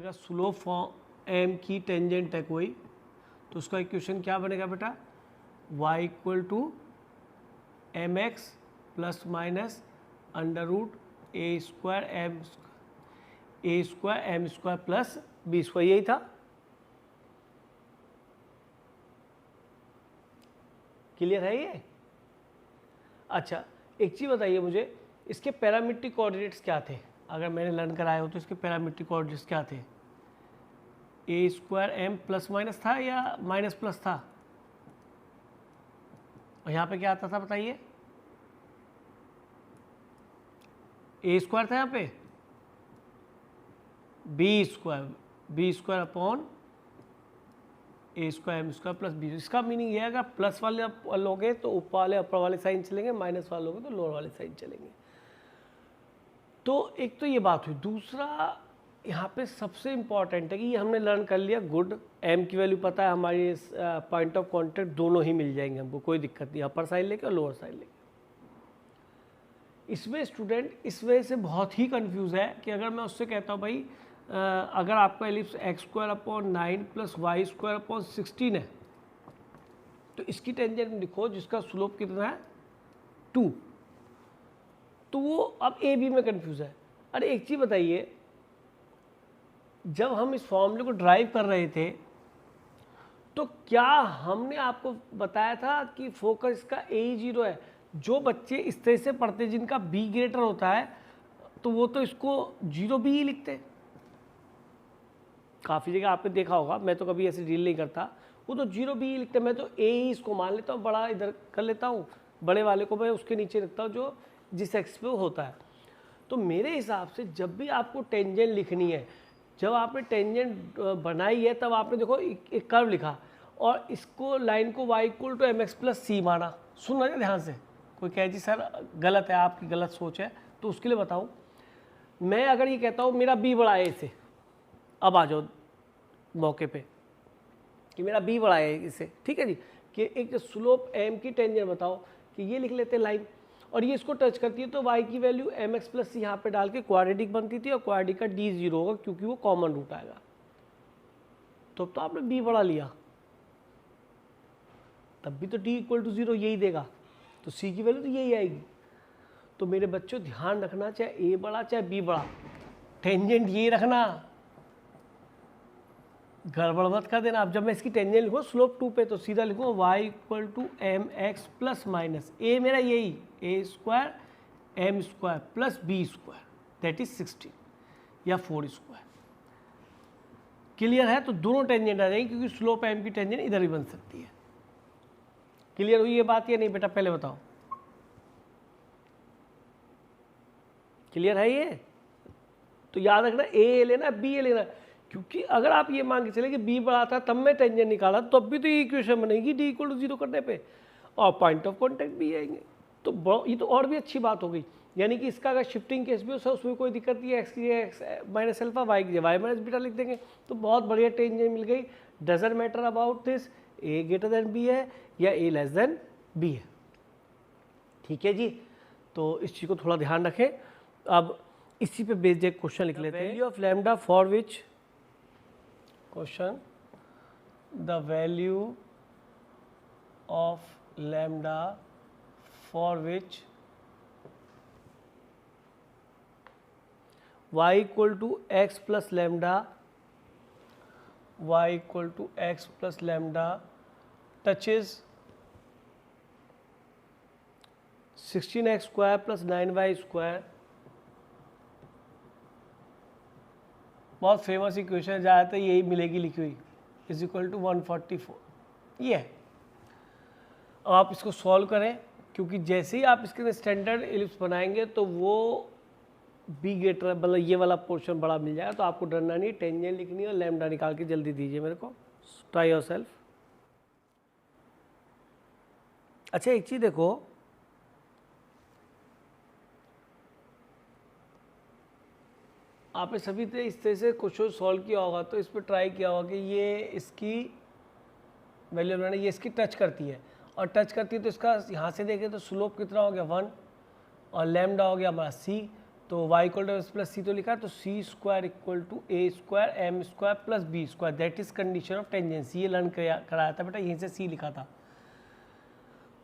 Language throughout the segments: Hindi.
अगर स्लोप फॉर्म एम की टेंजेंट है कोई, तो उसका इक्वेशन क्या बनेगा बेटा, y equal to M x plus minus under root A square M plus B square, यही था। क्लियर है ये? अच्छा, एक चीज़ बताइए मुझे, इसके पैरामीट्रिक कोऑर्डिनेट्स क्या थे? अगर मैंने लर्न कराया हो तो इसके पैरामीट्रिक कोऑर्डिनेट्स क्या थे? ए स्क्वायर एम प्लस माइनस था या माइनस प्लस था? और यहाँ पे क्या आता था बताइए? ए स्क्वायर था यहाँ पे, b square upon a square M square plus b. इसका मीनिंग ये है, अगर प्लस वाले लोगे तो ऊपर वाले अपर वाले साइन चलेंगे, माइनस वाले लोगे तो लोअर वाले साइन चलेंगे। तो एक तो ये बात हुई। दूसरा यहाँ पे सबसे इम्पॉर्टेंट है कि ये हमने लर्न कर लिया, गुड, एम की वैल्यू पता है, हमारी पॉइंट ऑफ कॉन्टैक्ट दोनों ही मिल जाएंगे हमको, कोई दिक्कत नहीं, अपर साइड लेके और लोअर साइड लेके। इसमें स्टूडेंट इस वजह से बहुत ही कंफ्यूज है कि अगर मैं उससे कहता हूँ भाई अगर आपका ellipse X square upon 9 plus Y square upon 16 है, तो इसकी टेंजेंट लिखो जिसका स्लोप कितना है 2, तो वो अब ए बी में कंफ्यूज है। अरे एक चीज़ बताइए, जब हम इस फॉर्मूले को ड्राइव कर रहे थे तो क्या हमने आपको बताया था कि फोकस का ए 0 है? जो बच्चे इस तरह से पढ़ते हैं जिनका बी ग्रेटर होता है, तो वो तो इसको 0 बी ही लिखते हैं। काफ़ी जगह आपने देखा होगा, मैं तो कभी ऐसे डील नहीं करता, वो तो 0 बी ही लिखते हैं। मैं तो ए ही इसको मान लेता हूँ, बड़ा इधर कर लेता हूँ, बड़े वाले को मैं उसके नीचे रखता हूँ जो जिस एक्स पे होता है। तो मेरे हिसाब से जब भी आपको टेंजेंट लिखनी है, जब आपने टेंजेंट बनाई है तब आपने देखो एक कर्व लिखा और इसको लाइन को y equal to M x plus c माना। सुनना है ध्यान से, कोई कहे जी सर गलत है, आपकी गलत सोच है, तो उसके लिए बताऊँ, मैं अगर ये कहता हूँ मेरा b बड़ा है इससे, अब आ जाओ मौके पे कि मेरा b बड़ा है इससे, ठीक है जी, कि एक स्लोप m की टेंजेंट बताओ, कि ये लिख लेते लाइन और ये इसको टच करती है तो y की वैल्यू एम एक्स प्लस सी यहाँ पर डाल के क्वाड्रेटिक बनती थी और क्वाड्रेटिक का d 0 होगा क्योंकि वो कॉमन रूट आएगा। तो आपने b बड़ा लिया, तब भी तो d इक्वल टू 0 यही देगा, तो c की वैल्यू तो यही आएगी। तो मेरे बच्चों ध्यान रखना, चाहे a बड़ा चाहे b बड़ा, टेंजेंट ये रखना, गड़बड़ मत कर देना। अब जब मैं इसकी टेंजेंट लिखूँ स्लोप 2 पे, तो सीधा लिखूँ y equal to M x plus minus a मेरा यही a square M square plus B square that is 16 या 4 स्क्वायर। क्लियर है? तो दोनों टेंजेंट आ जाएंगे क्योंकि स्लोप m की टेंजेंट इधर ही बन सकती है। क्लियर हुई ये बात या नहीं बेटा, पहले बताओ। क्लियर है ये? तो याद रखना a लेना b ए लेना, क्योंकि अगर आप ये मान के चले कि b बड़ा था तब मैं टेंजेंट निकाला, तब भी तो ये इक्वेशन बनेगी d इक्वल टू 0 करने पे और पॉइंट ऑफ कॉन्टैक्ट भी आएंगे। तो ये तो और भी अच्छी बात हो गई, यानी कि इसका अगर शिफ्टिंग केस भी हो उसमें कोई दिक्कत नहीं है, एक्स की एक्स माइनस अल्फा, वाई की वाई माइनस बीटा लिख देंगे, तो बहुत बढ़िया टेंजेंट मिल गई। Doesn't matter about this a greater than b है या a लेस देन b है, ठीक है जी। तो इस चीज़ को थोड़ा ध्यान रखें। अब इसी पे बेस्ड एक क्वेश्चन लिख लेते हैं। Value of lambda for which question, the value of lambda for which y equal to X plus lambda, y equal to X plus lambda touches 16x square plus 9y square. बहुत फेमस इक्वेशन है, ज़्यादातर यही मिलेगी लिखी हुई, इज इक्वल टू 144, ये है। अब आप इसको सॉल्व करें, क्योंकि जैसे ही आप इसके स्टैंडर्ड एलिप्स बनाएंगे तो वो बी ग्रेटर मतलब ये वाला पोर्शन बड़ा मिल जाएगा, तो आपको डरना नहीं, टेंजेंट लिखनी है और लैम्डा निकाल के जल्दी दीजिए मेरे को, ट्राई योरसेल्फ। अच्छा एक चीज़ देखो, आपने सभी इस तरह से क्वेश्चन सॉल्व किया होगा, तो इस पर ट्राई किया होगा कि ये इसकी वैल्यू बनाना, ये इसकी टच करती है और टच करती है तो इसका यहाँ से देखें तो स्लोप कितना हो गया 1 और लैम्डा हो गया हमारा c, तो y equal to s plus c तो लिखा है, तो c square equal to a square M square plus B square, that is condition of tangency. ये लर्न कराया था बेटा, यहीं से सी लिखा था।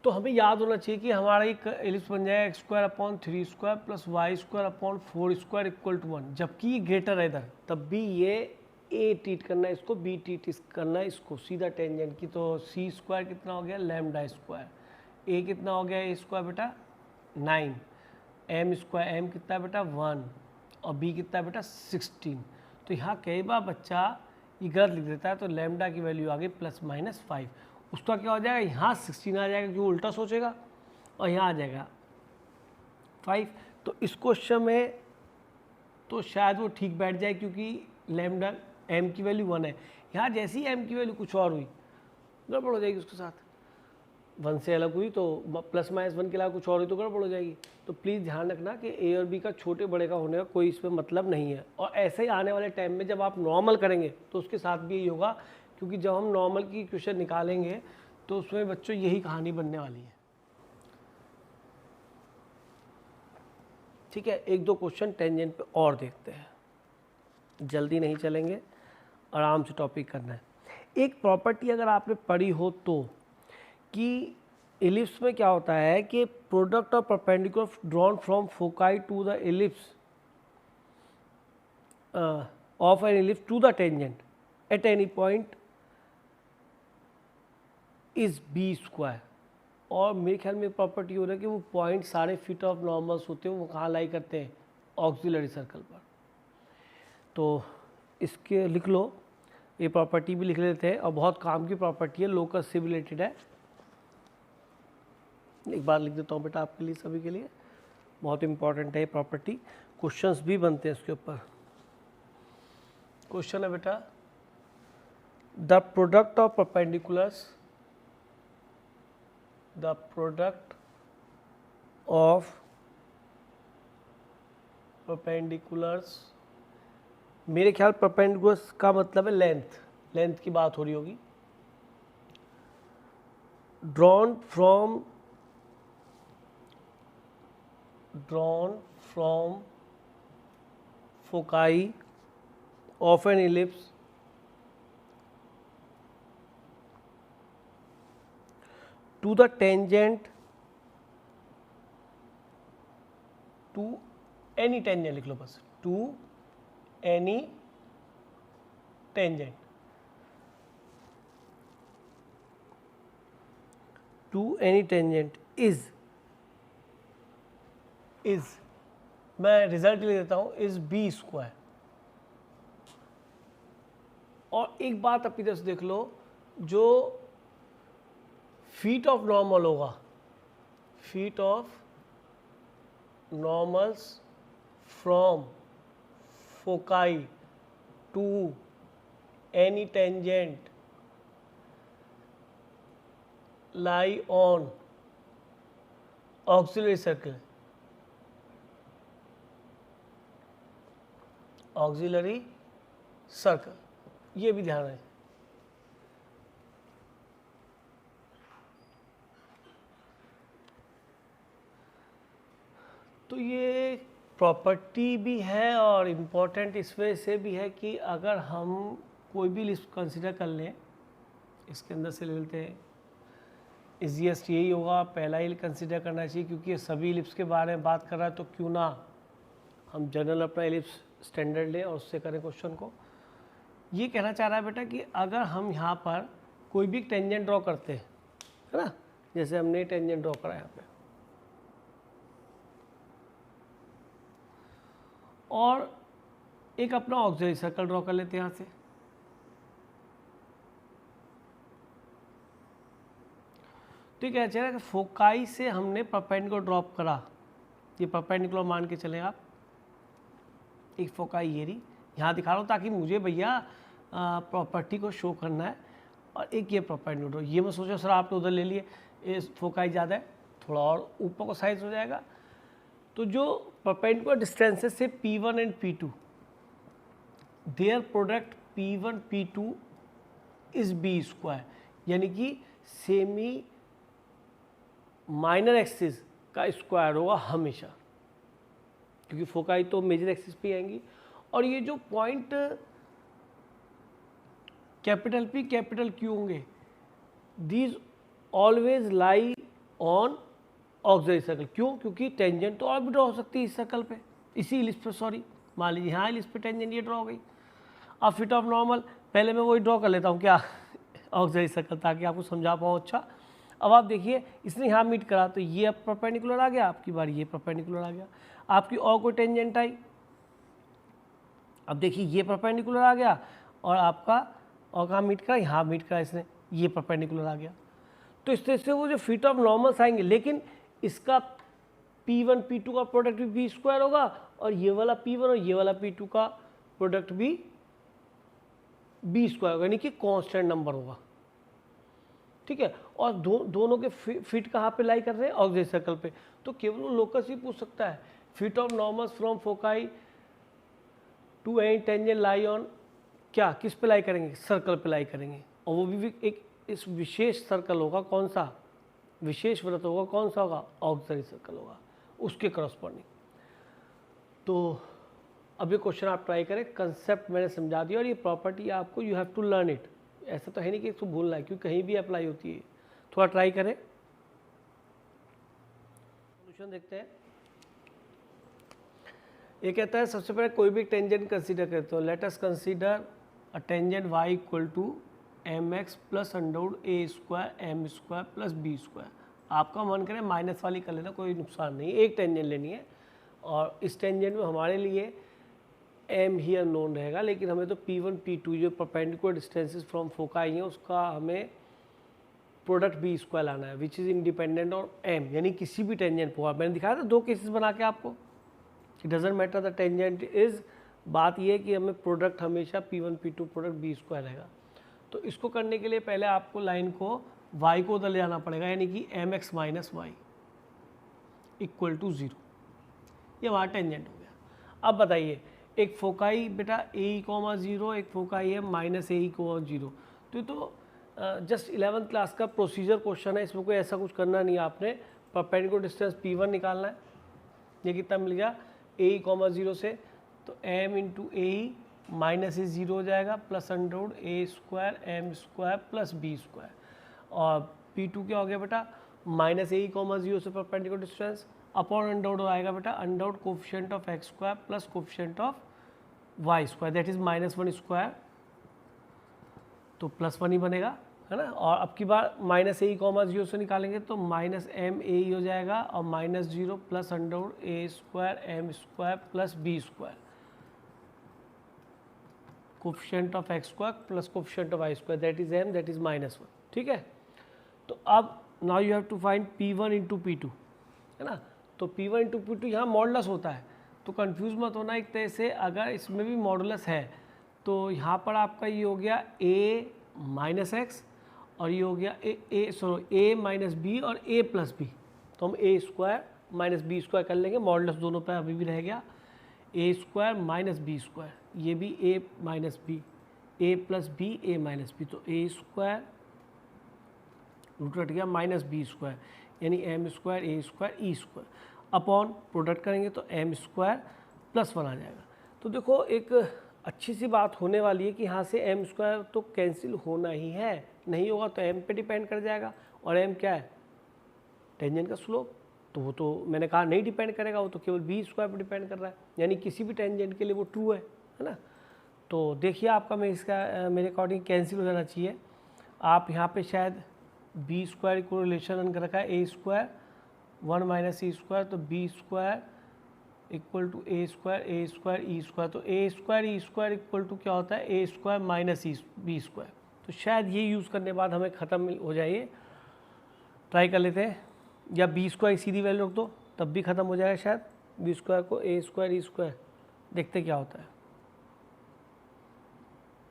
तो हमें याद होना चाहिए कि हमारा एक एलिप्स बन जाएगा X square upon 3 square plus Y square upon 4 square equal to 1, जबकि ये ग्रेटर है इधर, तब भी ये ए ट्रीट करना है इसको, बी ट्रीट करना है इसको, सीधा टेंजेंट की। तो सी स्क्वायर कितना हो गया लैम्डा स्क्वायर, ए कितना हो गया ए स्क्वायर बेटा 9, एम स्क्वायर एम कितना है बेटा 1 और बी कितना है बेटा 16। तो यहाँ कई बार बच्चा ये गलत लिख देता है, तो लैम्डा की वैल्यू आ गई +-5, उसका क्या हो जाएगा यहाँ 16 आ जाएगा, जो उल्टा सोचेगा, और यहाँ आ जाएगा 5। तो इस क्वेश्चन में तो शायद वो ठीक बैठ जाए, क्योंकि लैम्डा एम की वैल्यू 1 है। यहाँ जैसे ही एम की वैल्यू कुछ और हुई गड़बड़ हो जाएगी उसके साथ, 1 से अलग हुई तो +-1 के अलावा कुछ और हुई तो गड़बड़ हो जाएगी। तो प्लीज़ ध्यान रखना कि ए और बी का छोटे बड़े का होने का कोई इसमें मतलब नहीं है। और ऐसे ही आने वाले टाइम में जब आप नॉर्मल करेंगे तो उसके साथ भी यही होगा, क्योंकि जब हम नॉर्मल की क्वेश्चन निकालेंगे तो उसमें बच्चों यही कहानी बनने वाली है। ठीक है, एक दो क्वेश्चन टेंजेंट पे और देखते हैं, जल्दी नहीं चलेंगे, आराम से टॉपिक करना है। एक प्रॉपर्टी अगर आपने पढ़ी हो तो, कि एलिप्स में क्या होता है कि product of perpendicular drawn from foci to the ellipse of an ellipse to the tangent at any point is B square. और मेरे ख्याल में प्रॉपर्टी हो रहा है कि वो पॉइंट सारे फिट ऑफ नॉर्मल्स होते हैं, वो कहाँ लाई करते हैं ऑक्सिलरी सर्कल पर। तो इसके लिख लो, ये प्रॉपर्टी भी लिख लेते हैं, और बहुत काम की प्रॉपर्टी है, लोकस से रिलेटेड है। एक बार लिख देता हूँ बेटा आपके लिए, सभी के लिए, बहुत इंपॉर्टेंट है ये प्रॉपर्टी, क्वेश्चंस भी बनते हैं इसके ऊपर। क्वेश्चन है बेटा, the product of perpendiculars, the product of perpendiculars, मेरे ख्याल परपेंडिकुलर्स का मतलब है लेंथ, लेंथ की बात हो रही होगी, drawn from foci of an ellipse to the tangent to any tangent, लिख लो बस, to any tangent, to any tangent is मैं रिजल्ट ले देता हूँ, इज बी स्क्वायर। और एक बात अपनी तरफ से देख लो, जो फीट ऑफ नॉर्मल होगा, feet of normals from foci to any tangent lie on auxiliary circle, auxiliary circle, ये भी ध्यान रखें। तो ये प्रॉपर्टी भी है और इम्पोर्टेंट इस वजह से भी है कि अगर हम कोई भी लिस्ट कंसिडर कर लें, इसके अंदर से ले लेते हैं, इजीएस्ट यही होगा, पहला ही कंसिडर करना चाहिए, क्योंकि ये सभी एलिप्स के बारे में बात कर रहा है, तो क्यों ना हम जनरल अपना एलिप्स स्टैंडर्ड लें और उससे करें क्वेश्चन को। ये कहना चाह रहा है बेटा कि अगर हम यहाँ पर कोई भी टेंजेंट ड्रॉ करते हैं, है ना, जैसे हमने टेंजेंट ड्रॉ करा यहाँ पे, और एक अपना ऑक्सिलरी सर्कल ड्रॉ कर लेते हैं यहाँ से, तो क्या चाह रहा है कि फोकाई से हमने परपेंडिकुलर ड्रॉप करा, ये परपेंडिकुलर मान के चले आप, एक फोकाई ये रही, यहाँ दिखा रहा हूँ ताकि मुझे भैया प्रॉपर्टी को शो करना है, और एक ये परपेंडिकुलर, ये मैं सोचा सर आपने उधर ले लिए, ये फोकाई ज़्यादा है, थोड़ा और ऊपर को साइज हो जाएगा। तो जो परपेंडिकुलर डिस्टेंसेस से P1 and P2, their product P1 P2 is B square, यानी कि सेमी माइनर एक्सिस का स्क्वायर होगा हमेशा, क्योंकि फोकाई तो मेजर एक्सिस पे आएंगी। और ये जो point capital P capital Q होंगे, these always lie on auxiliary circle. क्यों? क्योंकि टेंजेंट तो और भी ड्रॉ हो सकती है इस सर्कल पे, इसी इलिप्स पे, सॉरी मान लीजिए यहाँ इलिप्स पे टेंजेंट ये ड्रॉ हो गई। अब फिट ऑफ नॉर्मल पहले मैं वही ड्रॉ कर लेता हूँ क्या ऑक्सिलरी सर्कल, ताकि आपको समझा पाऊँ अच्छा। अब आप देखिए इसने यहाँ मीट करा तो ये अब परपेंडिकुलर आ गया, आपकी बार ये परपेंडिकुलर आ गया, आपकी और कोई टेंजेंट आई, अब देखिए ये परपेंडिकुलर आ गया और आपका और कहाँ मीट करा, यहाँ मीट करा इसने, ये परपेंडिकुलर आ गया। तो इस तरह से वो जो फीट ऑफ नॉर्मल्स आएंगे, लेकिन इसका P1 P2 का प्रोडक्ट भी बी स्क्वायर होगा और ये वाला P1 और ये वाला P2 का प्रोडक्ट भी बी स्क्वायर होगा, यानी कि कांस्टेंट नंबर होगा, ठीक है। और दोनों के फिट कहाँ पे लाई कर रहे हैं, ऑक्सिलरी सर्कल पे। तो केवल वो लोकस ही पूछ सकता है, feet of normals from foci to any tangent lie on, क्या किस पे लाई करेंगे, सर्कल पे लाई करेंगे, और वो भी एक इस विशेष सर्कल होगा, कौन सा विशेष वृत्त होगा, कौन सा होगा, ऑक्सिलरी सर्कल होगा, उसके करस्पॉन्डिंग। तो अब ये क्वेश्चन आप ट्राई करें, कंसेप्ट मैंने समझा दिया और ये प्रॉपर्टी आपको you have to learn it, ऐसा तो है नहीं कि इसको भूलना है, क्योंकि कहीं भी अप्लाई होती है। थोड़ा ट्राई करें। सॉल्यूशन देखते हैं। ये कहता है सबसे पहले कोई भी टेंजेंट कंसीडर करते हो, let us consider a tangent y equal to mx plus under root a square m square plus b square. आपका मन करे माइनस वाली कर लेना, कोई नुकसान नहीं, एक टेंजेंट लेनी है और इस टेंजेंट में हमारे लिए m ही अननोन रहेगा, लेकिन हमें तो P1 P2 जो परपेंडिकुलर डिस्टेंसेस फ्रॉम फोकाई हैं उसका हमें प्रोडक्ट बी स्क्वायर लाना है, विच इज़ इंडिपेंडेंट और m, यानी किसी भी टेंजेंट को। मैंने दिखाया था दो केसेस बना के आपको, it doesn't matter the tangent is, बात ये है कि हमें प्रोडक्ट हमेशा P1 P2 product B square रहेगा। तो इसको करने के लिए पहले आपको लाइन को y को उधर ले जाना पड़ेगा, यानी कि mx minus Y equal to 0, ये हमारा टेंजेंट हो गया। अब बताइए, एक फोकाई बेटा a,0, एक फोकाई है माइनस a,0। तो जस्ट 11th क्लास का प्रोसीजर क्वेश्चन है, इसमें कोई ऐसा कुछ करना नहीं है आपने। परपेंडिकुलर डिस्टेंस P1 निकालना है, ये कितना मिल गया a,0 से, तो m इंटू ए माइनस ए 0 हो जाएगा plus under root a square m square plus b square. और P2 क्या हो गया बेटा, माइनस a,0 से परपेंडिकुलर डिस्टेंस अपॉन अंडरवुड आएगा बेटा under root coefficient of x square plus coefficient of y square, that is -1 square, तो +1 ही बनेगा, है ना। और अब की बार माइनस a,0 से निकालेंगे तो माइनस m a ही हो जाएगा और -0 plus under root a square m square plus b square, coefficient of x square plus coefficient of y square, that is m, that is -1, ठीक है। तो अब now you have to find P1 into P2, है ना। तो P1 इंटू P2 यहाँ मॉडुलस होता है, तो कंफ्यूज मत होना। एक तरह से अगर इसमें भी मॉडुलस है तो यहाँ पर आपका ये हो गया a माइनस एक्स और ये हो गया a माइनस बी और a प्लस बी, तो हम a square minus B square कर लेंगे, मॉडुलस दोनों पर अभी भी रह गया a square minus B square, ये भी a minus B, a plus B a minus B, तो a स्क्वायर रूट हट गया माइनस बी स्क्वायर, यानी m square a square E square upon product करेंगे तो m स्क्वायर प्लस 1 आ जाएगा। तो देखो एक अच्छी सी बात होने वाली है कि यहाँ से m स्क्वायर तो कैंसिल होना ही है, नहीं होगा तो m पे डिपेंड कर जाएगा, और m क्या है, टेंजेंट का स्लोप, तो वो तो मैंने कहा नहीं डिपेंड करेगा, वो तो केवल बी स्क्वायर पर डिपेंड कर रहा है, यानी किसी भी टेंजेंट के लिए वो ट्रू है ना। तो देखिए आपका मैं इसका मेरे अकॉर्डिंग कैंसिल हो जाना चाहिए। आप यहाँ पे शायद बी स्क्वायर को रिलेशन रखा है a square 1 minus e square, तो b square equal to a square E square, तो a square E square equal to क्या होता है a square minus e b square. तो शायद ये यूज़ करने के बाद हमें ख़त्म हो जाए, ट्राई कर लेते हैं, या बी स्क्वायर सीधी वैल्यू रख दो तब भी ख़त्म हो जाएगा शायद, बी स्क्वायर को ए स्क्वायर ई स्क्वायर, देखते क्या होता है।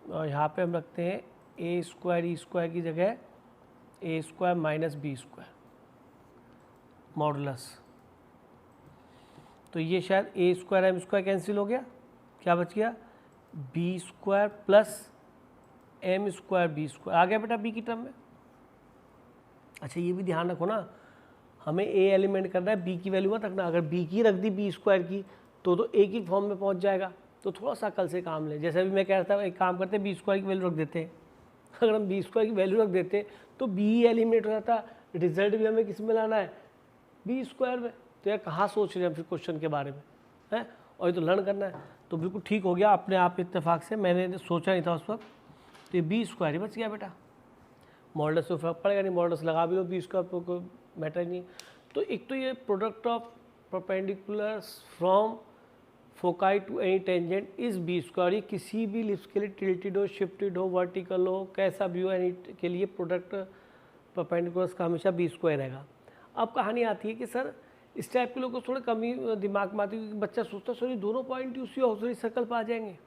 और यहाँ पे हम रखते हैं ए स्क्वायर ई स्क्वायर की जगह a square minus B square modulus, तो ये शायद a square M square cancel हो गया, क्या बच गया b square plus M square b square आ गया बेटा बी की टर्म में। अच्छा ये भी ध्यान रखो ना, हमें ए एलिमेंट करना है, बी की वैल्यू मत रखना, अगर बी की रख दी बी स्क्वायर की तो एक ही फॉर्म में पहुंच जाएगा। तो थोड़ा सा अकल से काम लें। जैसे अभी मैं कह रहा था, एक काम करते हैं, बी स्क्वायर की वैल्यू रख देते हैं। अगर हम बी स्क्वायर की वैल्यू रख देते तो बी ही एलिमिनेट हो जाता, रिजल्ट भी हमें किस में लाना है, बी स्क्वायर में। तो यार कहाँ सोच रहे हैं फिर क्वेश्चन के बारे में, है, और ये तो लर्न करना है। तो बिल्कुल ठीक हो गया अपने आप इत्तेफाक से, मैंने सोचा नहीं था उस वक्त। तो ये बी स्क्वायर ही बच गया बेटा, मॉडल्स तो फर्क पड़ेगा नहीं, मॉडल्स लगा भी लो, बी स्क्वायर पर कोई मैटर नहीं। तो एक तो ये product of perpendiculars from foci to any tangent is B square, किसी भी लिप्स के लिए टिल्टेड हो, शिफ्टेड हो, वर्टिकल हो, कैसा भी हो, एनी के लिए प्रोडक्ट परपेंडिकुलर्स का हमेशा बी स्क्वायर रहेगा। अब कहानी आती है कि सर इस टाइप के लोगों को थोड़ा कमी दिमाग में आती है, क्योंकि बच्चा सोचता है सर दोनों पॉइंट उसी ऑक्सिलरी सर्कल पर आ जाएंगे।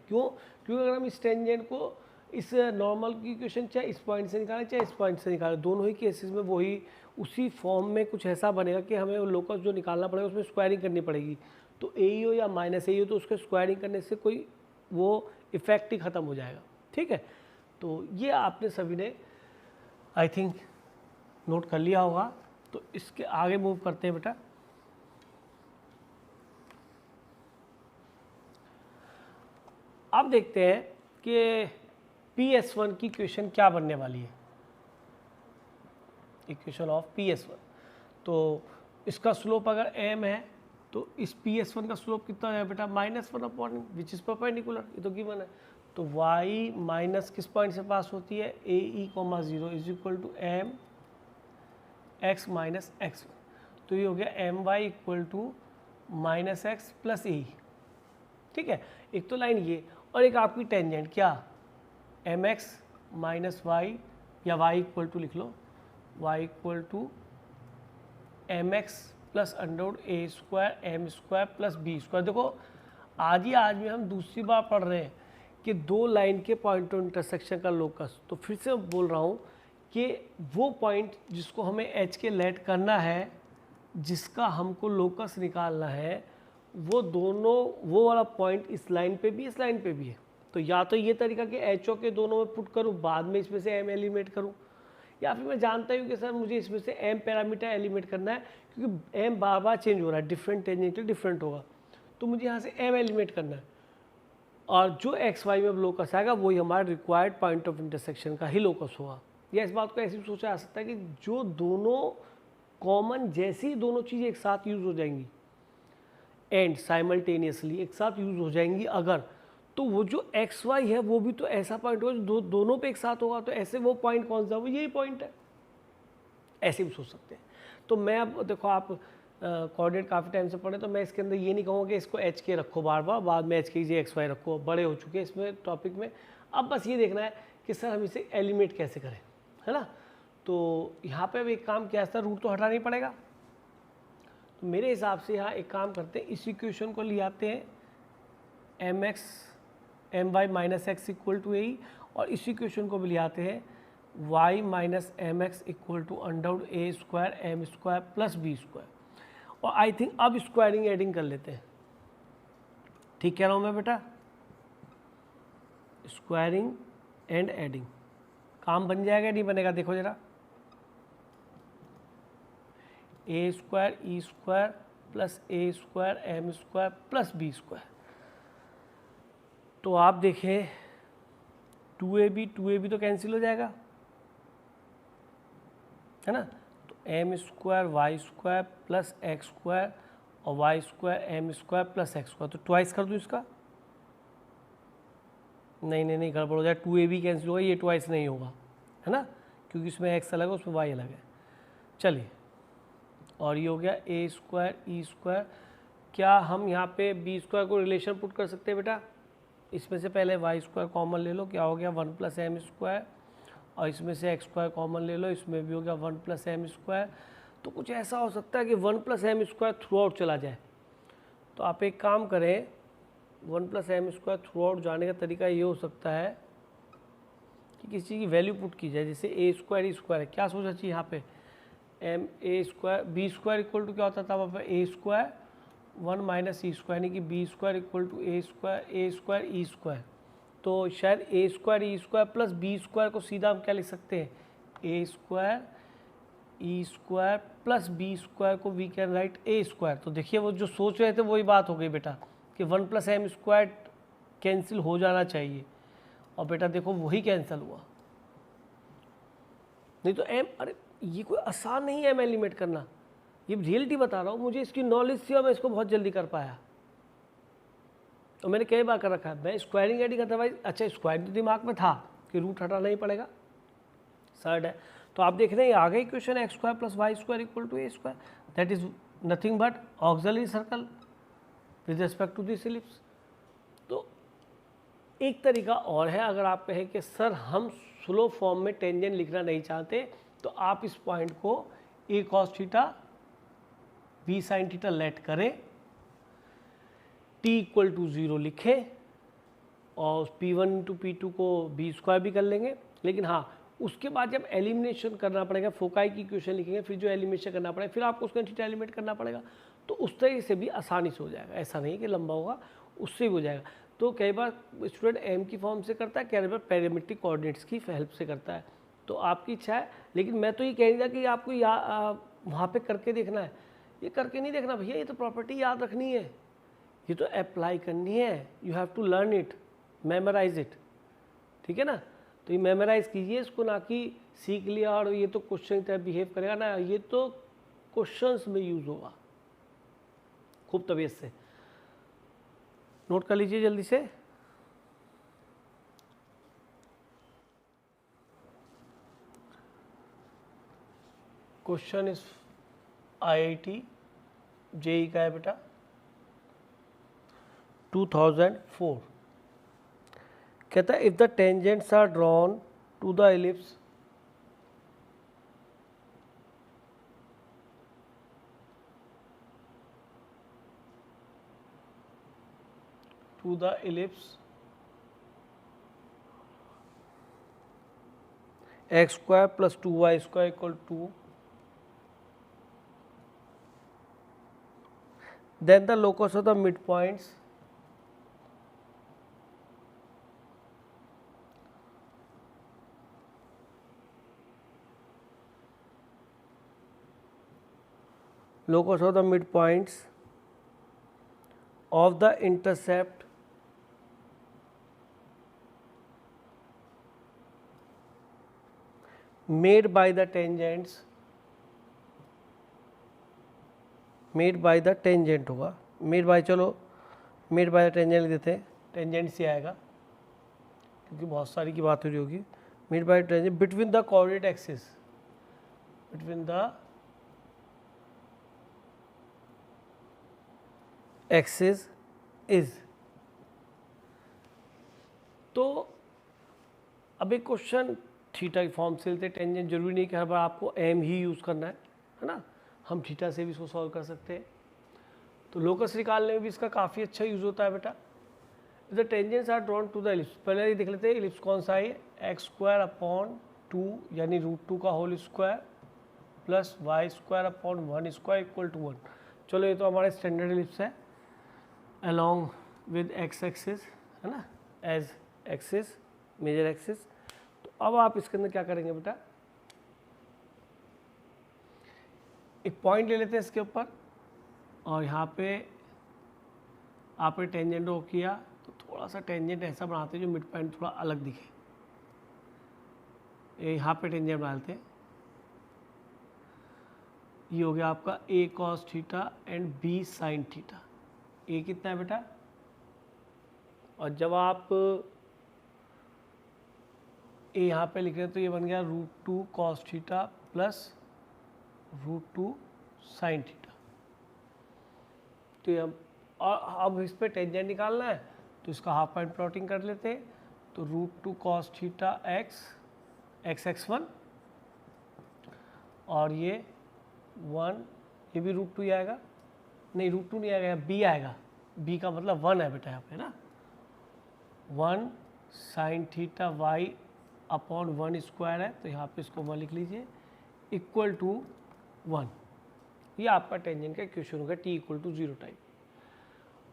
क्यों? क्योंकि अगर हम इस टेंजेंट को इस नॉर्मल की इक्वेशन चाहे इस पॉइंट से निकालें चाहे इस पॉइंट से निकालें, दोनों ही केसेस में वही उसी फॉर्म में कुछ ऐसा बनेगा कि हमें लोकस जो निकालना पड़ेगा उसमें स्क्वायरिंग करनी पड़ेगी। तो ए ही हो या माइनस ए ही हो, तो उसके स्क्वायरिंग करने से कोई वो इफेक्ट ही ख़त्म हो जाएगा। ठीक है, तो ये आपने सभी ने आई थिंक नोट कर लिया होगा। तो इसके आगे मूव करते हैं बेटा। अब देखते हैं कि PS1 की इक्वेशन क्या बनने वाली है, इक्वेशन ऑफ PS1। तो इसका स्लोप अगर m है तो इस PS1 का स्लोप कितना है बेटा, -1 विच इज परपेंडिकुलर, ये तो गिवन है। तो y माइनस किस पॉइंट से पास होती है, AE, 0 is equal to m x minus x. तो ये हो गया my equal to -x plus a. ठीक है, एक तो लाइन ये, और एक आपकी टेंजेंट क्या, mx माइनस वाई, या y इक्वल टू लिख लो, y equal to mx plus under root a square m square plus b square. देखो आज में हम दूसरी बार पढ़ रहे हैं कि दो लाइन के पॉइंट ऑफ इंटरसेक्शन का लोकस। तो फिर से बोल रहा हूँ कि वो पॉइंट जिसको हमें h के लेट करना है, जिसका हमको लोकस निकालना है, वो दोनों, वो वाला पॉइंट इस लाइन पे भी इस लाइन पे भी है। तो या तो ये तरीका कि एच ओ के दोनों में पुट करूँ, बाद में इसमें से m एलिमिनेट करूँ, या फिर मैं जानता हूँ कि सर मुझे इसमें से m पैरामीटर एलिमिनेट करना है, क्योंकि m बार बार चेंज हो रहा है, डिफरेंट टेंजेंट डिफरेंट होगा, तो मुझे यहाँ से m एलिमिनेट करना है। और जो एक्स वाई में अब लोकस आएगा वही हमारा रिक्वायर्ड पॉइंट ऑफ इंटरसेक्शन का ही लोकस होगा। या इस बात को ऐसे भी सोचा जा सकता है कि जो दोनों कॉमन, जैसी दोनों चीज़ें एक साथ यूज़ हो जाएंगी एंड साइमल्टेनियसली एक साथ यूज़ हो जाएंगी अगर, तो वो जो एक्स वाई है वो भी तो ऐसा पॉइंट होगा जो दोनों पे एक साथ होगा। तो ऐसे वो पॉइंट कौन सा, वो यही पॉइंट है, ऐसे भी सोच सकते हैं। तो मैं अब देखो, आप कोऑर्डिनेट काफ़ी टाइम से पढ़े, तो मैं इसके अंदर ये नहीं कहूँगा कि इसको एच के रखो बार बार, बाद में एच के एक्स वाई रखो, बड़े हो चुके हैं इसमें टॉपिक में। अब बस ये देखना है कि सर हम इसे एलिमिनेट कैसे करें, है ना। तो यहाँ पे अब एक काम किया था, रूट तो हटाना ही पड़ेगा। तो मेरे हिसाब से यहाँ एक काम करते हैं, इस इक्वेशन को ले आते हैं my minus x equal to a, और इस इक्वेशन को भी ले आते हैं y minus m x equal to under root a square M square plus B square. और आई थिंक अब स्क्वायरिंग एडिंग कर लेते हैं। ठीक कह रहा हूँ मैं बेटा, स्क्वायरिंग एंड एडिंग काम बन जाएगा नहीं बनेगा, देखो जरा, a square E square plus a square M square plus B square. तो आप देखें 2ab तो कैंसिल हो जाएगा, है ना। तो m square y square plus x square और y square M square plus x square. तो ट्वाइस कर दूँ इसका, नहीं गड़बड़ हो जाए, 2ab कैंसिल होगा, ये ट्वाइस नहीं होगा, है ना, क्योंकि इसमें एक्स अलग है उसमें वाई अलग है। चलिए, और ये हो गया ए स्क्वायर ई स्क्वायर। क्या हम यहाँ पे बी स्क्वायर को रिलेशन पुट कर सकते हैं बेटा, इसमें से पहले वाई स्क्वायर कॉमन ले लो, क्या हो गया 1 प्लस एम स्क्वायर, और इसमें से एक्स स्क्वायर कॉमन ले लो, इसमें भी हो गया 1 प्लस एम स्क्वायर। तो कुछ ऐसा हो सकता है कि 1 plus M square throughout चला जाए। तो आप एक काम करें, 1 plus M square throughout जाने का तरीका ये हो सकता है कि किसी की वैल्यू पुट की जाए, जैसे ए स्क्वायर ई स्क्वायर है, क्या सोचा चाहिए यहाँ पे, um a square b square equal to क्या होता था वहाँ पर, a square 1 minus e square, यानी कि b square equal to a square E square. तो शायद a square E square plus B square को सीधा हम क्या लिख सकते हैं, a square E square plus B square को we can write a square. तो देखिए वो जो सोच रहे थे वही बात हो गई बेटा कि 1 प्लस एम स्क्वायर कैंसिल हो जाना चाहिए, और बेटा देखो वही कैंसिल हुआ। नहीं तो एम, अरे ये कोई आसान नहीं है एम एलिमिनेट करना, ये रियलिटी बता रहा हूँ, मुझे इसकी नॉलेज थी और मैं इसको बहुत जल्दी कर पाया। तो मैंने कई बार कर रखा है, मैं स्क्वायरिंग एडिंग करता भाई, अच्छा स्क्वायरिंग तो दिमाग में था कि रूट हटाना ही पड़ेगा, सर्ड है। तो आप देख रहे हैं आ गई question x square plus Y square equal to a square, that is nothing but auxiliary circle with respect to this ellipse. तो एक तरीका और है, अगर आप कहें कि सर हम स्लो फॉर्म में टेंजेंट लिखना नहीं चाहते, तो आप इस पॉइंट को a cos theta b sine theta let करें, टी इक्वल टू 0 लिखें, और P1 इंटू P2 को बी स्क्वायर भी कर लेंगे। लेकिन हाँ, उसके बाद जब एलिमिनेशन करना पड़ेगा, फोकाई की इक्वेशन लिखेंगे, फिर जो एलिमिनेशन करना पड़ेगा, फिर आपको उसका थीटा एलिमिनेट करना पड़ेगा, तो उस तरीके से भी आसानी से हो जाएगा। ऐसा नहीं कि लंबा होगा, उससे भी हो जाएगा। तो कई बार स्टूडेंट एम की फॉर्म से करता है, कई बार पैरामीट्रिक कोऑर्डिनेट्स की हेल्प से करता है, तो आपकी इच्छा है। लेकिन मैं तो ये कह रही था कि आपको वहाँ पे करके देखना है, ये करके नहीं देखना भैया, ये तो प्रॉपर्टी याद रखनी है, ये तो अप्लाई करनी है, you have to learn it, memorise it, ठीक है ना। तो ये मेमोराइज कीजिए इसको, ना कि सीख लिया और ये तो क्वेश्चन तरह बिहेव करेगा ना, ये तो क्वेश्चंस में यूज होगा खूब तबीयत से। नोट कर लीजिए जल्दी से। क्वेश्चन इस IIT JEE का है बेटा 2004। कहता है if the tangents are drawn to the ellipse x square plus 2y square equal to, then the locus of the midpoints of the intercept made by the tangent होगा, मेड बाय, चलो मेड बाय द टेंजेंट लिख देते हैं, टेंजेंट से आएगा क्योंकि बहुत सारी की बात हो रही होगी। Made by tangent between the coordinate axis, between the axis is. तो अब एक क्वेश्चन थीटा की फॉर्म से लेते, टेंजेंट जरूरी नहीं कि हर बार आपको एम ही यूज़ करना है ना, हम थीटा से भी इसको सॉल्व कर सकते हैं। तो लोकस निकालने में भी इसका काफ़ी अच्छा यूज़ होता है बेटा। The tangents are drawn to the ellipse, पहले ही देख लेते हैं इलिप्स कौन सा है, एक्स स्क्वायर अपॉन 2 यानी √2 का whole square plus Y square upon 1 square equal to 1। चलो ये तो हमारे स्टैंडर्ड इलिप्स है along with x एक्सिस, है ना, एज एक्सिस मेजर एक्सिस। तो अब आप इसके अंदर क्या करेंगे बेटा, एक पॉइंट ले लेते हैं इसके ऊपर, और यहाँ पे आपने टेंजेंट ड्रॉ किया, तो थोड़ा सा टेंजेंट ऐसा बनाते हैं जो मिड पॉइंट थोड़ा अलग दिखे। ये यहाँ पे टेंजेंट बनाते हैं, ये हो गया आपका a cos theta and b sin theta. A कितना है बेटा, और जब आप ए यहाँ पे लिख रहे हैं तो ये बन गया √2 cos theta plus √2 sin theta. तो ये अब इस पे टेंजेंट निकालना है, तो इसका हाफ पॉइंट प्लॉटिंग कर लेते हैं। तो √2 cos थीटा x(1) और ये 1, ये भी √2 ही आएगा, नहीं √2 नहीं आएगा, b आएगा, b का मतलब 1 है बेटा यहाँ पे ना, 1 sin theta y upon 1 square है, तो यहाँ पे इसको 1 लिख लीजिए इक्वल टू 1। ये आपका टेंजेंट का इक्वेशन होगा t इक्वल टू 0 टाइप,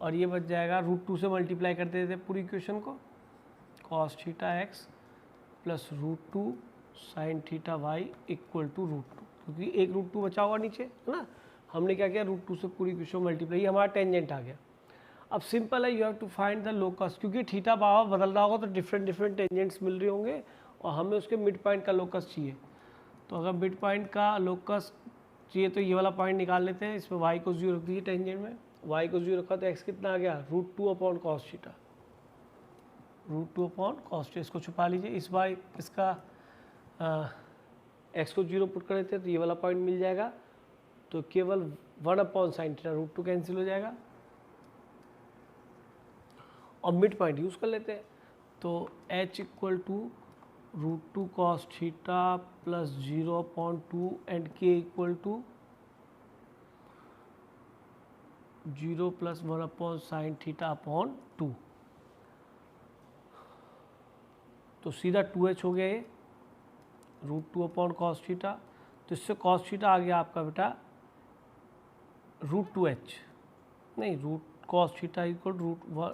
और ये बच जाएगा √2 से मल्टीप्लाई कर देते पूरी इक्वेशन को, cos theta x plus √2 sin theta y equal to √2। क्योंकि एक √2 बचा होगा नीचे, है ना। हमने क्या किया, √2 से पूरी क्वेश्चन मल्टीप्लाई, ये हमारा टेंजेंट आ गया। अब सिंपल है, you have to find the locus, क्योंकि थीटा बाबा बदल रहा होगा तो डिफरेंट डिफरेंट टेंजेंट्स मिल रहे होंगे और हमें उसके मिड पॉइंट का लोकस चाहिए। तो अगर मिड पॉइंट का लोकस चाहिए तो ये वाला पॉइंट निकाल लेते हैं। इसमें y को 0 रख दीजिए टेंजेंट में, y को 0 रखा तो x कितना आ गया, √2 upon cos theta, √2 upon cos theta. इसको छुपा लीजिए, इस बार इसका x को 0 पुट कर देते हैं तो ये वाला पॉइंट मिल जाएगा। तो केवल 1 अपॉन साइन थीटा, √2 कैंसिल हो जाएगा और मिड पॉइंट यूज़ कर लेते हैं। तो h equal to √2 cos theta plus 0/2 and k equal to 0 plus 1 upon sine theta upon 2। तो सीधा 2h हो गया ये, √2 अपॉन कॉस थीटा। तो इससे कॉस थीटा आ गया आपका बेटा √2h, नहीं cos theta equal √1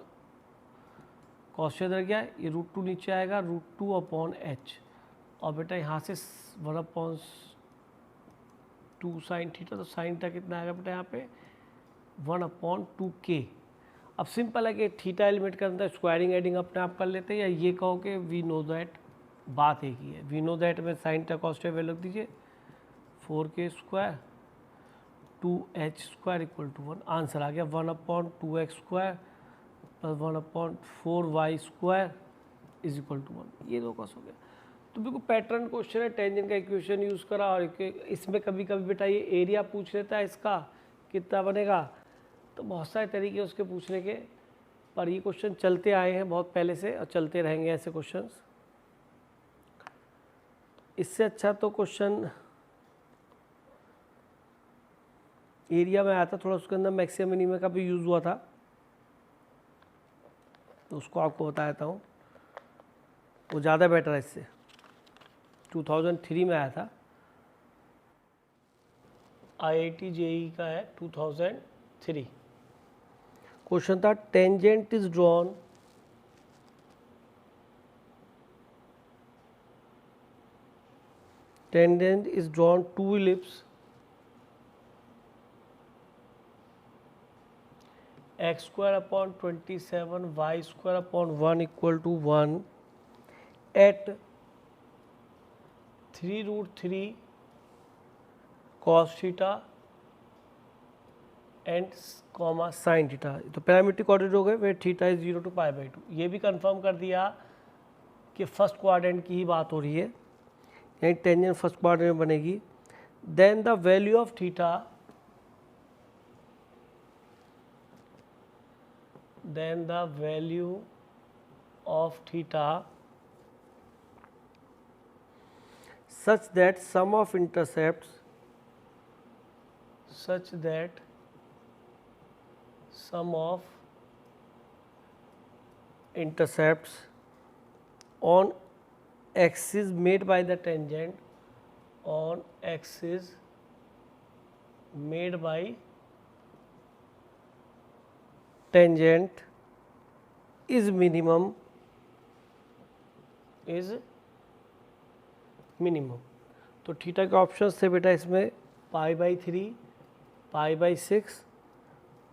cos theta इधर गया, ये √2 नीचे आएगा, √2 अपॉन h, और बेटा यहाँ से 1 अपॉन 2 साइन थीटा, तो साइन थीटा कितना आएगा बेटा यहाँ पे 1 अपॉन 2k। अब सिंपल है कि थीटा एलिमेंट के अंदर स्क्वायरिंग एडिंग अपने आप कर लेते हैं, या ये कहो कि वी नो दैट, बात एक ही है। वी नो दैट में sine theta cos theta value रख दीजिए 4k² 2h² equal to 1। Answer आ गया 1 upon 2x² plus 1 upon 4y² is equal to 1। ये लोकस हो गया। तो बिल्कुल पैटर्न क्वेश्चन है, टेंजेंट का इक्वेशन यूज़ करा, और इसमें कभी कभी बेटा ये एरिया पूछ लेता है इसका कितना बनेगा, तो बहुत सारे तरीके उसके पूछने के, पर ये क्वेश्चन चलते आए हैं बहुत पहले से और चलते रहेंगे ऐसे क्वेश्चंस। इससे अच्छा तो क्वेश्चन एरिया में आया था थोड़ा, उसके अंदर मैक्सिमम मिनिमम का भी यूज़ हुआ था, तो उसको आपको बता देता हूँ, वो ज़्यादा बेटर है इससे। 2003 में आया था, IIT JEE का है 2003। क्वेश्चन था tangent is drawn to ellipse x² upon 27 y² upon 1 equal to 1 at 3√3 cos theta and comma sine theta. तो पैरामीट्रिक कोऑर्डिनेट हो गए, वे थीटा इज 0 to π/2। ये भी कंफर्म कर दिया कि फर्स्ट क्वाड्रेंट की ही बात हो रही है, यानी टेंजेंट फर्स्ट क्वाड्रेंट में बनेगी। Then the value of theta, then the value of theta such that sum of intercepts on axis made by the tangent is minimum तो थीटा के ऑप्शंस थे बेटा इसमें π/3, π/6,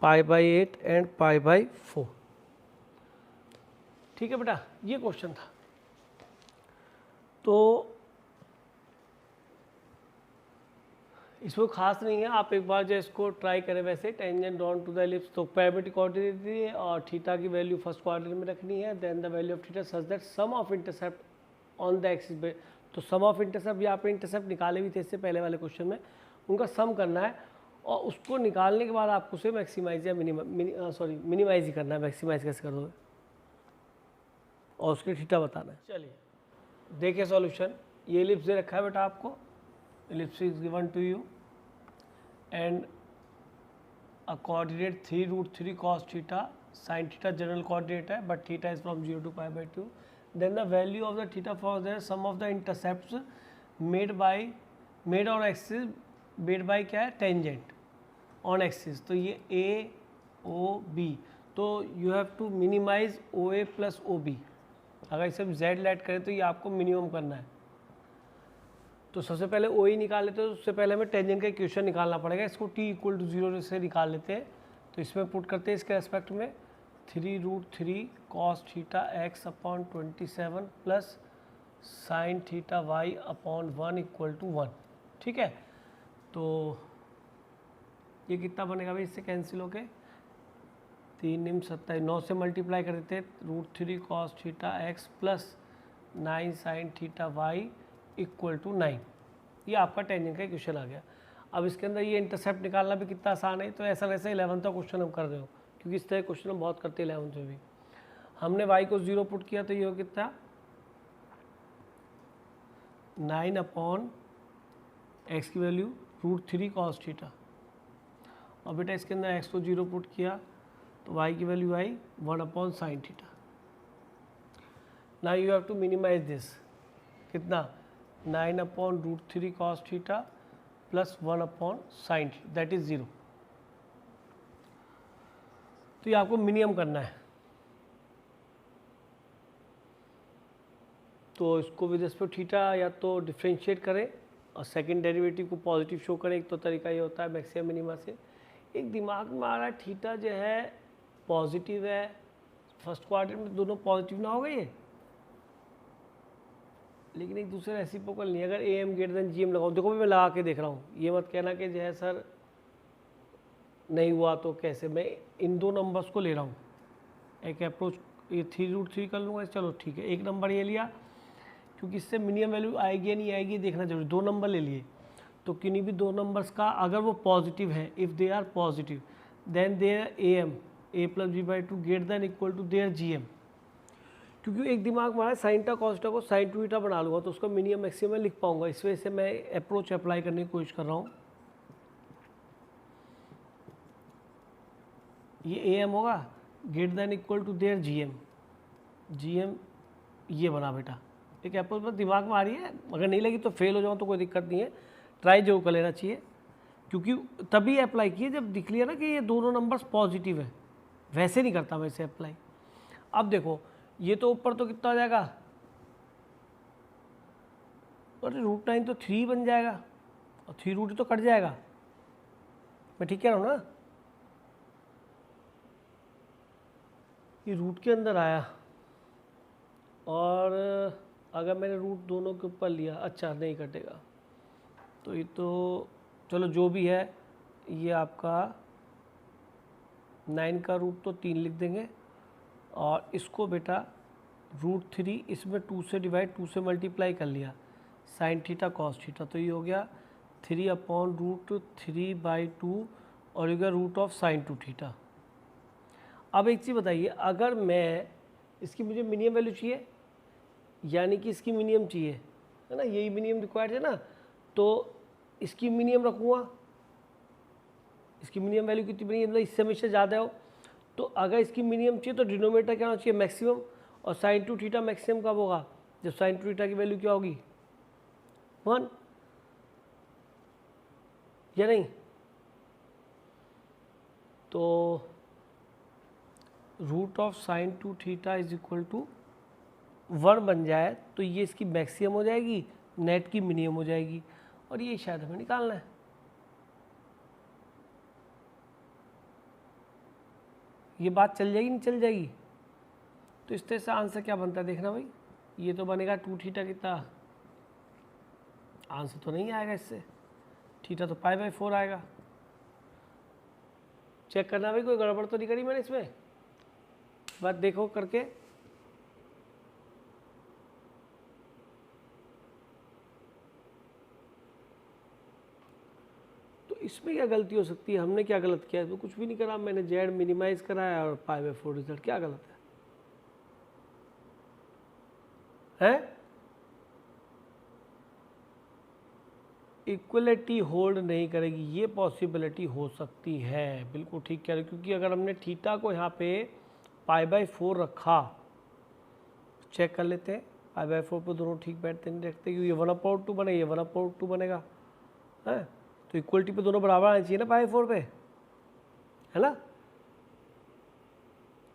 π/8 एंड π/4। ठीक है बेटा, ये क्वेश्चन था। तो इसमें खास नहीं है, आप एक बार जो इसको ट्राई करें, वैसे tangent drawn to the ellipse, तो पैरामीट्रिक कोऑर्डिनेट दी और थीटा की वैल्यू फर्स्ट क्वाड्रेंट में रखनी है। Then the value of theta such that sum of intercept on the axis पे, तो सम ऑफ इंटरसेप्ट, यहाँ पे इंटरसेप्ट निकाले भी थे इससे पहले वाले क्वेश्चन में, उनका सम करना है और उसको निकालने के बाद आपको उसे मैक्सिमाइज या मिनिमाइज ही करना है। मैक्सिमाइज कैसे करोगे और उसके थीटा बताना है। चलिए देखिए सॉल्यूशन, ये इलिप्स दे रखा है बेटा आपको, ellipse is given to you and a coordinate 3√3 cos theta, sin theta general coordinate है, but theta is from 0 to π/2. Then the value of the theta for the sum of the intercepts made on axis, made by क्या है, tangent on axis। तो ये A O B, तो you have to minimize OA plus OB। अगर इसे Z ऐड करें तो ये आपको मिनिमम करना है। तो सबसे पहले ओ ही निकाल लेते हैं, तो उससे पहले हमें टेंजेंट का इक्वेशन निकालना पड़ेगा। इसको t = 0 से निकाल लेते हैं, तो इसमें पुट करते हैं इसके रेस्पेक्ट में 3√3 cos theta x upon 27 plus sine theta y upon 1 = 1। ठीक है, तो ये कितना बनेगा भाई, इससे कैंसिल होके 3 निम 27, 9 से मल्टीप्लाई कर देते हैं √3 cos theta x plus 9 sine theta y = 9। ये आपका टेंजेंट का इक्वेशन आ गया। अब इसके अंदर ये इंटरसेप्ट निकालना भी कितना आसान है, तो ऐसा वैसे 11th का क्वेश्चन हम कर रहे हो, क्योंकि इस तरह क्वेश्चन हम बहुत करते हैं 11th में भी। हमने y को 0 पुट किया तो ये हो कितना 9 अपॉन x की वैल्यू √3 cos थीटा, और बेटा इसके अंदर x को 0 पुट किया तो y की वैल्यू आई 1 upon sine theta. Now you have to minimise this, कितना 9 upon √3 cos theta plus 1 upon sine theta, that is 0। तो ये आपको मिनिमम करना है, तो इसको विद रिस्पेक्ट थीटा या तो डिफ्रेंशिएट करें और सेकंड डेरिवेटिव को पॉजिटिव शो करें। एक तो तरीका ये होता है मैक्सिमम मिनिमा से। एक दिमाग में आ रहा है थीटा जो है पॉजिटिव है, फर्स्ट क्वाड्रेंट में दोनों पॉजिटिव ना हो गए ये, लेकिन एक दूसरे रेसिप्रोकल नहीं। अगर AM > GM लगाऊँ, देखो मैं लगा के देख रहा हूँ, ये मत कहना कि जो है सर नहीं हुआ तो कैसे। मैं इन दो नंबर्स को ले रहा हूँ, एक अप्रोच ये 3√3 कर लूँगा, चलो ठीक है। एक नंबर ये लिया क्योंकि इससे मिनिमम वैल्यू आएगी या नहीं आएगी देखना जरूरी। दो नंबर ले लिए, तो किन्हीं भी दो नंबर्स का अगर वो पॉजिटिव है, if they are positive then their AM a + b/2 > their GM। क्योंकि एक दिमाग में साइन कॉस्टा को साइन टू ईटा बना लूँगा तो उसका मिनिमम मैक्सिमम लिख पाऊंगा। इस वजह से मैं अप्रोच अप्लाई करने की कोशिश कर रहा हूँ। ये AM होगा > देयर GM ये बना बेटा। एक अप्रोच पर दिमाग में आ रही है, अगर नहीं लगी तो फेल हो जाऊँ तो कोई दिक्कत नहीं है, ट्राई जरूर कर लेना चाहिए। क्योंकि तभी अप्लाई किए जब दिख लिया ना कि ये दोनों नंबर्स पॉजिटिव है, वैसे नहीं करता मैं इसे अप्लाई। अब देखो ये तो ऊपर तो कितना हो जाएगा, अरे √9 तो 3 बन जाएगा और 3 तो कट जाएगा। मैं ठीक कह रहा हूँ ना, ये रूट के अंदर आया और अगर मैंने रूट दोनों के ऊपर लिया, अच्छा नहीं कटेगा तो ये तो चलो जो भी है, ये आपका 9 का रूट तो 3 लिख देंगे और इसको बेटा √3 इसमें 2 से डिवाइड 2 से मल्टीप्लाई कर लिया साइन थीटा कॉस थीटा, तो ये हो गया 3/√3/2 और ये गया √sin2 θ। अब एक चीज़ बताइए, अगर मैं इसकी मुझे मिनिमम वैल्यू चाहिए, यानी कि इसकी मिनिमम चाहिए है ना, यही मिनिमम रिक्वायर्ड है ना, तो इसकी मिनिमम रखूँगा। इसकी मिनिमम वैल्यू कितनी बनी, मतलब इससे हमेशा ज़्यादा हो, तो अगर इसकी मिनिमम चाहिए तो डिनोमिनेटर क्या होना चाहिए, मैक्सिमम। और sin2 θ मैक्सिमम कब होगा, जब sin2 θ की वैल्यू क्या होगी 1 या नहीं। तो √sin2 θ = 1 बन जाए तो ये इसकी मैक्सिमम हो जाएगी, नेट की मिनिमम हो जाएगी, और ये शायद हमें निकालना है। ये बात चल जाएगी नहीं चल जाएगी। तो इस तरह से आंसर क्या बनता है देखना भाई, ये तो बनेगा 2 θ कितना, आंसर तो नहीं आएगा इससे, थीटा तो π/4 आएगा। चेक करना भाई कोई गड़बड़ तो नहीं करी मैंने इसमें, बात देखो करके। तो इसमें क्या गलती हो सकती है, हमने क्या गलत किया है, तो कुछ भी नहीं करा मैंने, जेड मिनिमाइज कराया और π/4 रिजल्ट, क्या गलत है? इक्वलिटी होल्ड नहीं करेगी, ये पॉसिबिलिटी हो सकती है, बिल्कुल ठीक कह रहे हो। क्योंकि अगर हमने थीटा को यहाँ पे π/4 रखा, चेक कर लेते हैं π/4 पे दोनों ठीक बैठते नहीं रखते, क्योंकि ये 1/2 बनेगा, ये 1/2 बनेगा है, तो इक्वलिटी पे दोनों बराबर आना चाहिए ना π/4 पे, है ना।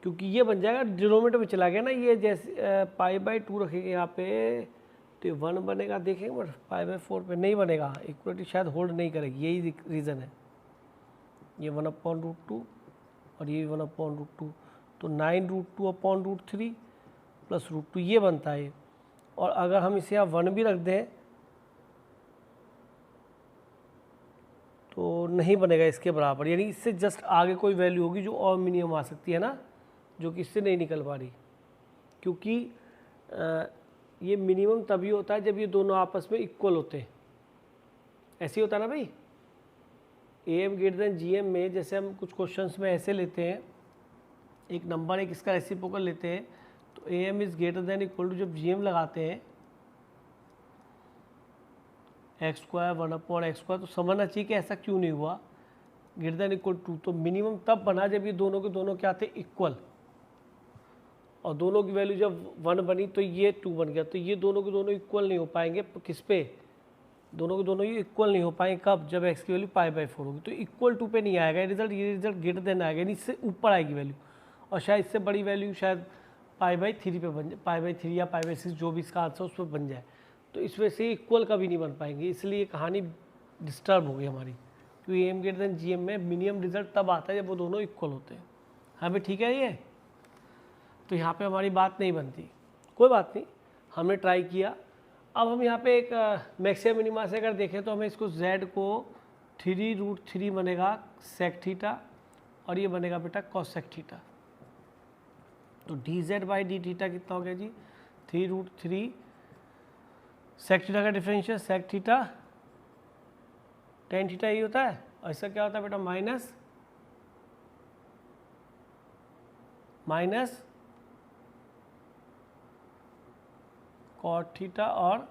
क्योंकि ये बन जाएगा डिनोमिनेटर में चला गया ना, ये जैसे π/2 रखेंगे यहाँ पे तो ये 1 बनेगा, देखेंगे बट 5/4 पे नहीं बनेगा, इक्वलिटी शायद होल्ड नहीं करेगी, यही रीज़न है। ये 1/√2 और ये 1/√2, तो 9√2/√3 प्लस √2 ये बनता है। और अगर हम इसे यहाँ 1 भी रख दें तो नहीं बनेगा इसके बराबर, यानी इससे जस्ट आगे कोई वैल्यू होगी जो और मिनिमम आ सकती है ना, जो कि इससे नहीं निकल पा रही, क्योंकि ये मिनिमम तभी होता है जब ये दोनों आपस में इक्वल होते हैं। ऐसे ही होता है ना भाई, AM ग्रेटर देन GM में, जैसे हम कुछ क्वेश्चंस में ऐसे लेते हैं, एक नंबर एक इसका रेसिप्रोकल लेते हैं, तो AM is greater than equal to, जब GM लगाते हैं x² 1/x², तो समझना चाहिए कि ऐसा क्यों नहीं हुआ, ग्रेटर देन इक्वल टू। तो मिनिमम तब बना जब ये दोनों के दोनों क्या थे, इक्वल, और दोनों की वैल्यू जब 1 बनी तो ये 2 बन गया। तो ये दोनों के दोनों इक्वल नहीं हो पाएंगे, किस पे, दोनों के दोनों ये इक्वल नहीं हो पाएंगे, कब, जब x की वैल्यू π/4 होगी। तो इक्वल टू पे नहीं आएगा ये रिजल्ट ग्रेटर देन आएगा, यानी इससे ऊपर आएगी वैल्यू, और शायद इससे बड़ी वैल्यू शायद π/3 पे बन जाए, π/3 या π/6 जो भी इसका आंसर उस पर बन जाए। तो इस वजह से इक्वल कभी नहीं बन पाएंगे, इसलिए ये कहानी डिस्टर्ब हो गई हमारी, क्योंकि AM ग्रेटर देन GM में मिनिमम रिजल्ट तब आता है जब वो दोनों इक्वल होते हैं। हाँ भाई ठीक है ये, तो यहाँ पे हमारी बात नहीं बनती, कोई बात नहीं, हमने ट्राई किया। अब हम यहाँ पे एक मैक्सिमम मिनिमा से अगर देखें तो हमें इसको z को 3√3 बनेगा sec थीटा, और ये बनेगा बेटा cos sec थीटा। तो dz/d थीटा कितना हो गया जी, 3√3 sec थीटा का differential sec theta tan theta, यही होता है। और इसका क्या होता है बेटा, माइनस cot थीटा और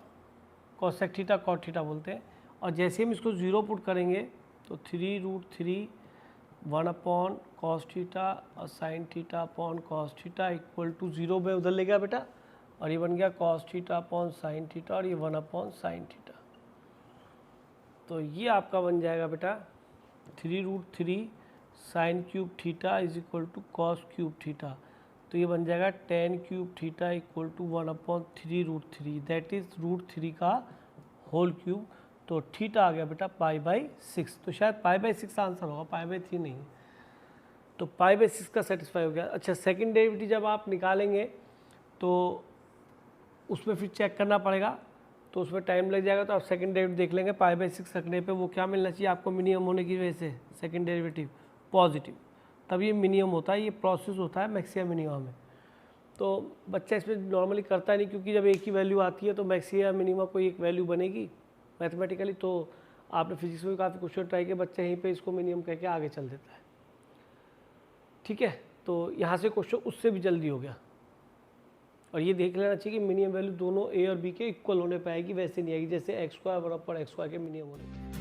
cos sec theta, cot theta बोलते हैं। और जैसे हम इसको 0 पुट करेंगे तो 3√3 1/cos थीटा और sin theta upon cos theta equal to 0 में उधर ले गया बेटा, और ये बन गया cos theta upon sin theta, और ये 1/sin थीटा। तो ये आपका बन जाएगा बेटा 3√3 sin³ theta is equal to cos³ theta. तो ये बन जाएगा tan³ theta equal to 1/3√3, that is √3 का होल क्यूब। तो थीटा आ गया बेटा π/6, तो शायद π/6 आंसर होगा, π/3 नहीं। तो π/6 का सेटिस्फाई हो गया। अच्छा, सेकंड डेरिवेटिव जब आप निकालेंगे तो उसमें फिर चेक करना पड़ेगा, तो उसमें टाइम लग जाएगा। तो आप सेकंड डेरिवेटिव देख लेंगे, π/6 रखने पे वो क्या मिलना चाहिए आपको, मिनिमम होने की वजह से सेकंड डेरिवेटिव पॉजिटिव, तब ये मिनिमम होता है, ये प्रोसेस होता है मैक्सिमम मिनिमम में। तो बच्चा इसमें नॉर्मली करता नहीं, क्योंकि जब एक ही वैल्यू आती है तो मैक्सिमम मिनिमम कोई एक वैल्यू बनेगी मैथमेटिकली। तो आपने फिजिक्स में भी काफ़ी क्वेश्चन ट्राई किया, बच्चा यहीं पे इसको मिनिमम कह के आगे चल देता है, ठीक है। तो यहाँ से क्वेश्चन उससे भी जल्दी हो गया। और ये देख लेना चाहिए कि मिनिमम वैल्यू दोनों A और B के इक्वल होने पाएगी, वैसे नहीं आएगी जैसे x² = x² के मिनिमम होने।